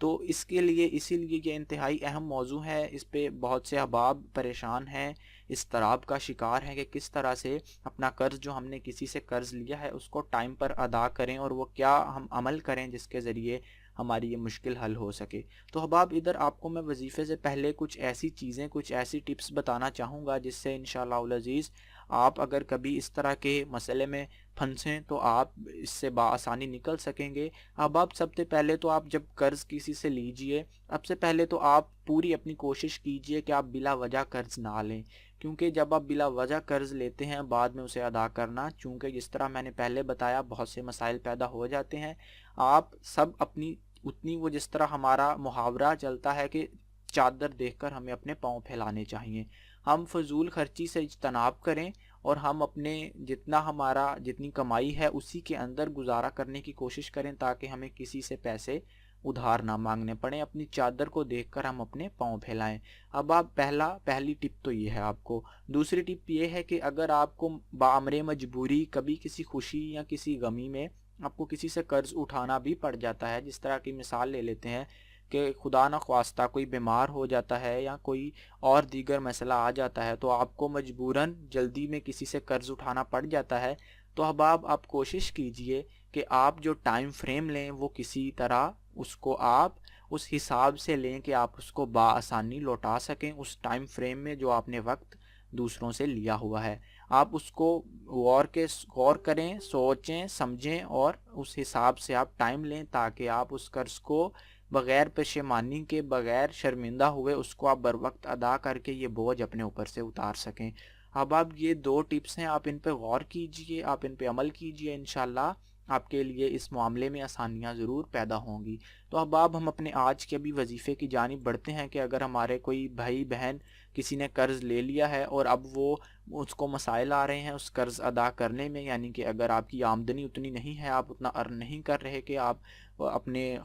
تو اس کے لیے اسی لیے یہ انتہائی اہم موضوع ہے، اس پہ بہت سے احباب پریشان ہیں، اضطراب کا شکار ہیں کہ کس طرح سے اپنا قرض جو ہم نے کسی سے قرض لیا ہے اس کو ٹائم پر ادا کریں، اور وہ کیا ہم عمل کریں جس کے ذریعے ہماری یہ مشکل حل ہو سکے۔ تو احباب ادھر آپ کو میں وظیفے سے پہلے کچھ ایسی چیزیں، کچھ ایسی ٹپس بتانا چاہوں گا جس سے انشاءاللہ العزیز آپ اگر کبھی اس طرح کے مسئلے میں پھنسیں تو آپ اس سے بآسانی نکل سکیں گے۔ احباب سب سے پہلے تو آپ جب قرض کسی سے لیجئے، سب سے پہلے تو آپ پوری اپنی کوشش کیجئے کہ آپ بلا وجہ قرض نہ لیں، کیونکہ جب آپ بلا وجہ قرض لیتے ہیں بعد میں اسے ادا کرنا، چونکہ جس طرح میں نے پہلے بتایا بہت سے مسائل پیدا ہو جاتے ہیں۔ آپ سب اپنی اتنی، وہ جس طرح ہمارا محاورہ چلتا ہے کہ چادر دیکھ کر ہمیں اپنے پاؤں پھیلانے چاہیے، ہم فضول خرچی سے اجتناب کریں اور ہم اپنے جتنی کمائی ہے اسی کے اندر گزارا کرنے کی کوشش کریں تاکہ ہمیں کسی سے پیسے ادھار نہ مانگنے پڑیں، اپنی چادر کو دیکھ کر ہم اپنے پاؤں پھیلائیں۔ اب آپ پہلی ٹپ تو یہ ہے آپ کو۔ دوسری ٹپ یہ ہے کہ اگر آپ کو بامر مجبوری کبھی کسی خوشی یا کسی غمی میں آپ کو کسی سے قرض اٹھانا بھی پڑ جاتا ہے، جس طرح کی مثال لے لیتے ہیں کہ خدا نہ خواستہ کوئی بیمار ہو جاتا ہے یا کوئی اور دیگر مسئلہ آ جاتا ہے تو آپ کو مجبوراً جلدی میں کسی سے قرض اٹھانا پڑ جاتا ہے، تو احباب آپ کوشش کیجئے کہ آپ جو ٹائم فریم لیں وہ کسی طرح اس کو آپ اس حساب سے لیں کہ آپ اس کو بآسانی لوٹا سکیں، اس ٹائم فریم میں جو آپ نے وقت دوسروں سے لیا ہوا ہے۔ آپ اس کو غور کریں، سوچیں سمجھیں اور اس حساب سے آپ ٹائم لیں تاکہ آپ اس قرض کو بغیر پشیمانی کے، بغیر شرمندہ ہوئے اس کو آپ بر وقت ادا کر کے یہ بوجھ اپنے اوپر سے اتار سکیں۔ اب آپ یہ 2 ٹپس ہیں، آپ ان پہ غور کیجئے، آپ ان پہ عمل کیجئے، انشاءاللہ آپ کے لیے اس معاملے میں آسانیاں ضرور پیدا ہوں گی۔ تو اب ہم اپنے آج کے بھی وظیفے کی جانب بڑھتے ہیں کہ اگر ہمارے کوئی بھائی بہن کسی نے قرض لے لیا ہے اور اب وہ اس کو مسائل آ رہے ہیں اس قرض ادا کرنے میں، یعنی کہ اگر آپ کی آمدنی اتنی نہیں ہے، آپ اتنا ارن نہیں کر رہے کہ آپ اپنے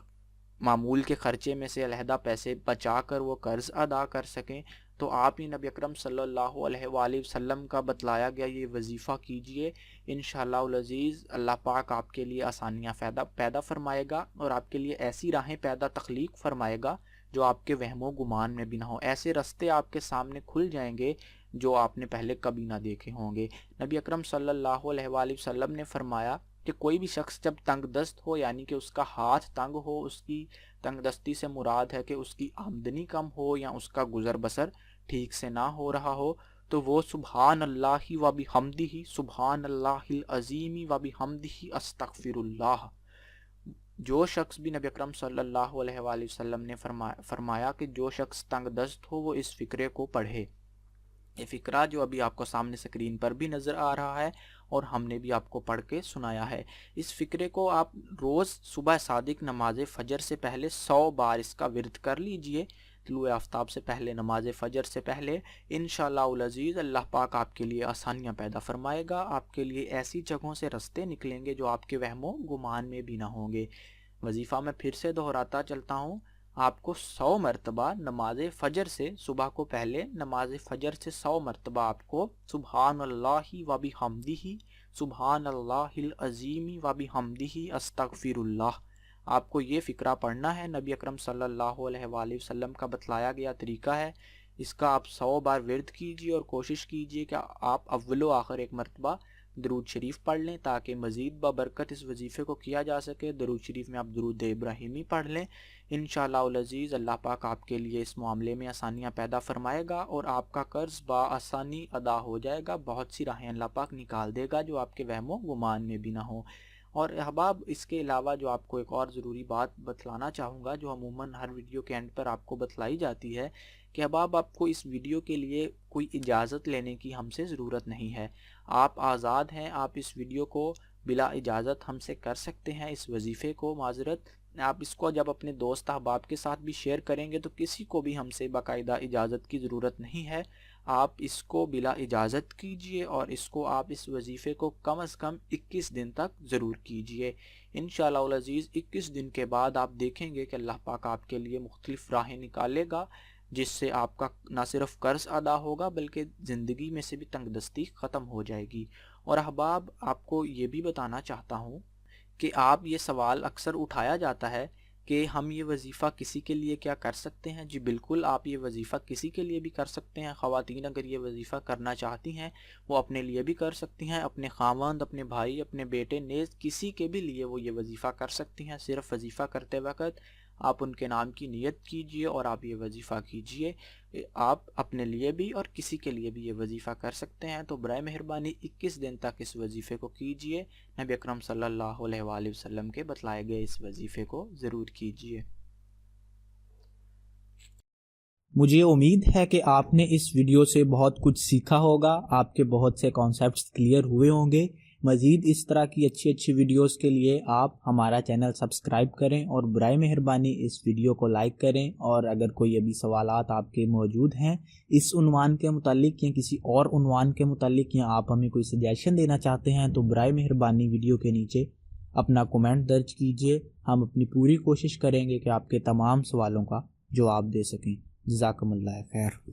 معمول کے خرچے میں سے علیحدہ پیسے بچا کر وہ قرض ادا کر سکیں، تو آپ ہی نبی اکرم صلی اللہ علیہ وآلہ وسلم کا بتلایا گیا یہ وظیفہ کیجئے، انشاءاللہ العزیز اللہ پاک آپ کے لیے آسانیاں پیدا فرمائے گا اور آپ کے لیے ایسی راہیں تخلیق فرمائے گا جو آپ کے وہم و گمان میں بھی نہ ہو، ایسے رستے آپ کے سامنے کھل جائیں گے جو آپ نے پہلے کبھی نہ دیکھے ہوں گے۔ نبی اکرم صلی اللہ علیہ وآلہ وسلم نے فرمایا کہ کوئی بھی شخص جب تنگ دست ہو، یعنی کہ اس کا ہاتھ تنگ ہو، اس کی تنگ دستی سے مراد ہے کہ اس کی آمدنی کم ہو یا اس کا گزر بسر ٹھیک سے نہ ہو رہا ہو، تو وہ سبحان اللہ و بحمدہ، سبحان اللہ العظیم و بحمدہ استغفر اللہ، جو شخص بھی نبی اکرم صلی اللہ علیہ وآلہ وسلم نے فرمایا کہ جو شخص تنگ دست ہو وہ اس فقرے کو پڑھے۔ یہ فقرہ جو ابھی آپ کو سامنے سکرین پر بھی نظر آ رہا ہے اور ہم نے بھی آپ کو پڑھ کے سنایا ہے، اس فقرے کو آپ روز صبح صادق نماز فجر سے پہلے 100 بار اس کا ورد کر لیجئے، طلوع آفتاب سے پہلے، نماز فجر سے پہلے، انشاءاللہ العزیز اللہ پاک آپ کے لیے آسانیاں پیدا فرمائے گا، آپ کے لیے ایسی جگہوں سے رستے نکلیں گے جو آپ کے وہم و گمان میں بھی نہ ہوں گے۔ وظیفہ میں پھر سے دہراتا چلتا ہوں، آپ کو 100 مرتبہ نماز فجر سے، صبح کو پہلے نماز فجر سے 100 مرتبہ آپ کو سبحان اللہ و بحمدہ، سبحان اللہ العظیم و بحمدہ استغفر اللہ، آپ کو یہ فقرہ پڑھنا ہے۔ نبی اکرم صلی اللہ علیہ وآلہ وسلم کا بتلایا گیا طریقہ ہے، اس کا آپ 100 بار ورد کیجئے اور کوشش کیجئے کہ آپ اول و آخر ایک مرتبہ درود شریف پڑھ لیں تاکہ مزید بابرکت اس وظیفے کو کیا جا سکے۔ درود شریف میں آپ درود ابراہیمی پڑھ لیں، انشاءاللہ العزیز اللہ پاک آپ کے لیے اس معاملے میں آسانیاں پیدا فرمائے گا اور آپ کا قرض بآسانی ادا ہو جائے گا، بہت سی راہیں اللہ پاک نکال دے گا جو آپ کے وہم و گمان میں بھی نہ ہو۔ اور احباب اس کے علاوہ جو آپ کو ایک اور ضروری بات بتلانا چاہوں گا جو عموماً ہر ویڈیو کے اینڈ پر آپ کو بتلائی جاتی ہے کہ احباب آپ کو اس ویڈیو کے لیے کوئی اجازت لینے کی ہم سے ضرورت نہیں ہے، آپ آزاد ہیں، آپ اس ویڈیو کو بلا اجازت ہم سے کر سکتے ہیں، اس وظیفے کو معذرت آپ اس کو جب اپنے دوست احباب کے ساتھ بھی شیئر کریں گے تو کسی کو بھی ہم سے باقاعدہ اجازت کی ضرورت نہیں ہے، آپ اس کو بلا اجازت کیجئے اور اس کو آپ اس وظیفے کو کم از کم 21 دن تک ضرور کیجئے، انشاءاللہ العزیز 21 دن کے بعد آپ دیکھیں گے کہ اللہ پاک آپ کے لیے مختلف راہیں نکالے گا جس سے آپ کا نہ صرف قرض ادا ہوگا بلکہ زندگی میں سے بھی تنگ دستی ختم ہو جائے گی۔ اور احباب آپ کو یہ بھی بتانا چاہتا ہوں کہ آپ یہ سوال اکثر اٹھایا جاتا ہے کہ ہم یہ وظیفہ کسی کے لیے کیا کر سکتے ہیں؟ جی بالکل، آپ یہ وظیفہ کسی کے لیے بھی کر سکتے ہیں۔ خواتین اگر یہ وظیفہ کرنا چاہتی ہیں وہ اپنے لیے بھی کر سکتی ہیں، اپنے خاوند، اپنے بھائی، اپنے بیٹے، نیز کسی کے بھی لیے وہ یہ وظیفہ کر سکتی ہیں۔ صرف وظیفہ کرتے وقت آپ ان کے نام کی نیت کیجئے اور آپ یہ وظیفہ کیجئے۔ آپ اپنے لیے بھی اور کسی کے لیے بھی یہ وظیفہ کر سکتے ہیں، تو برائے مہربانی 21 دن تک اس وظیفے کو کیجئے۔ نبی اکرم صلی اللہ علیہ وآلہ وسلم کے بتلائے گئے اس وظیفے کو ضرور کیجئے۔ مجھے امید ہے کہ آپ نے اس ویڈیو سے بہت کچھ سیکھا ہوگا، آپ کے بہت سے کانسیپٹس کلیئر ہوئے ہوں گے۔ مزید اس طرح کی اچھی ویڈیوز کے لیے آپ ہمارا چینل سبسکرائب کریں اور برائے مہربانی اس ویڈیو کو لائک کریں، اور اگر کوئی ابھی سوالات آپ کے موجود ہیں اس عنوان کے متعلق یا کسی اور عنوان کے متعلق، یا آپ ہمیں کوئی سجیشن دینا چاہتے ہیں، تو برائے مہربانی ویڈیو کے نیچے اپنا کومنٹ درج کیجئے۔ ہم اپنی پوری کوشش کریں گے کہ آپ کے تمام سوالوں کا جواب دے سکیں۔ جزاکم اللہ خیر۔